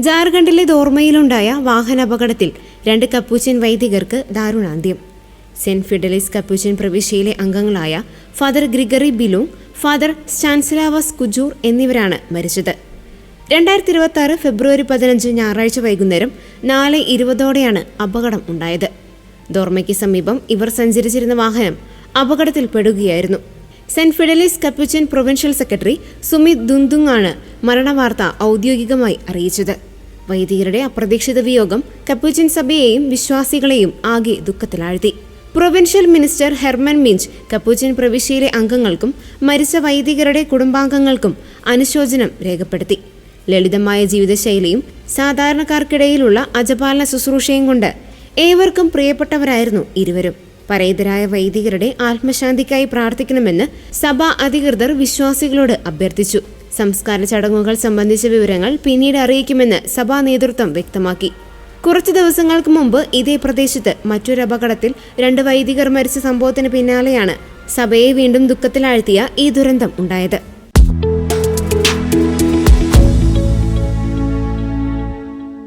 ജാർഖണ്ഡിലെ ദോർമയിലുണ്ടായ വാഹനാപകടത്തിൽ 2 കപ്പൂച്ചിൻ വൈദികർക്ക് ദാരുണാന്ത്യം. സെന്റ് ഫിഡലിസ് കപ്പൂച്ചിൻ പ്രവിശ്യയിലെ അംഗങ്ങളായ father Gregory Bilung, father Stanislaus Kujur എന്നിവരാണ് മരിച്ചത്. 2026 ഫെബ്രുവരി 15 ഞായറാഴ്ച വൈകുന്നേരം 4:20 അപകടം ഉണ്ടായത്. ദോർമയ്ക്ക് സമീപം ഇവർ സഞ്ചരിച്ചിരുന്ന വാഹനം അപകടത്തിൽപ്പെടുകയായിരുന്നു. Saint Fidelis Capuchin provincial secretary Sumit Dungdung ആണ് മരണവാർത്ത ഔദ്യോഗികമായി അറിയിച്ചത്. വൈദികരുടെ അപ്രതീക്ഷിത വിയോഗം കപ്പൂച്ചിൻ സഭയെയും വിശ്വാസികളെയും ആകെ ദുഃഖത്തിലാഴ്ത്തി. പ്രൊവിൻഷ്യൽ മിനിസ്റ്റർ ഹെർമൻ മിഞ്ച് കപ്പൂച്ചിൻ പ്രവിശ്യയിലെ അംഗങ്ങൾക്കും മരിച്ച വൈദികരുടെ കുടുംബാംഗങ്ങൾക്കും അനുശോചനം രേഖപ്പെടുത്തി. ലളിതമായ ജീവിതശൈലിയും സാധാരണക്കാർക്കിടയിലുള്ള അജപാലന ശുശ്രൂഷയും കൊണ്ട് ഏവർക്കും പ്രിയപ്പെട്ടവരായിരുന്നു ഇരുവരും. പരേതരായ വൈദികരുടെ ആത്മശാന്തിക്കായി പ്രാർത്ഥിക്കണമെന്ന് സഭാ അധികൃതർ വിശ്വാസികളോട് അഭ്യർത്ഥിച്ചു. സംസ്കാര ചടങ്ങുകൾ സംബന്ധിച്ച വിവരങ്ങൾ പിന്നീട് അറിയിക്കുമെന്ന് സഭാ നേതൃത്വം വ്യക്തമാക്കി. കുറച്ചു ദിവസങ്ങൾക്ക് മുമ്പ് ഇതേ പ്രദേശത്ത് മറ്റൊരു അപകടത്തിൽ 2 വൈദികർ മരിച്ച സംഭവത്തിന് പിന്നാലെയാണ് സഭയെ വീണ്ടും ദുഃഖത്തിലാഴ്ത്തിയ ഈ ദുരന്തം ഉണ്ടായത്.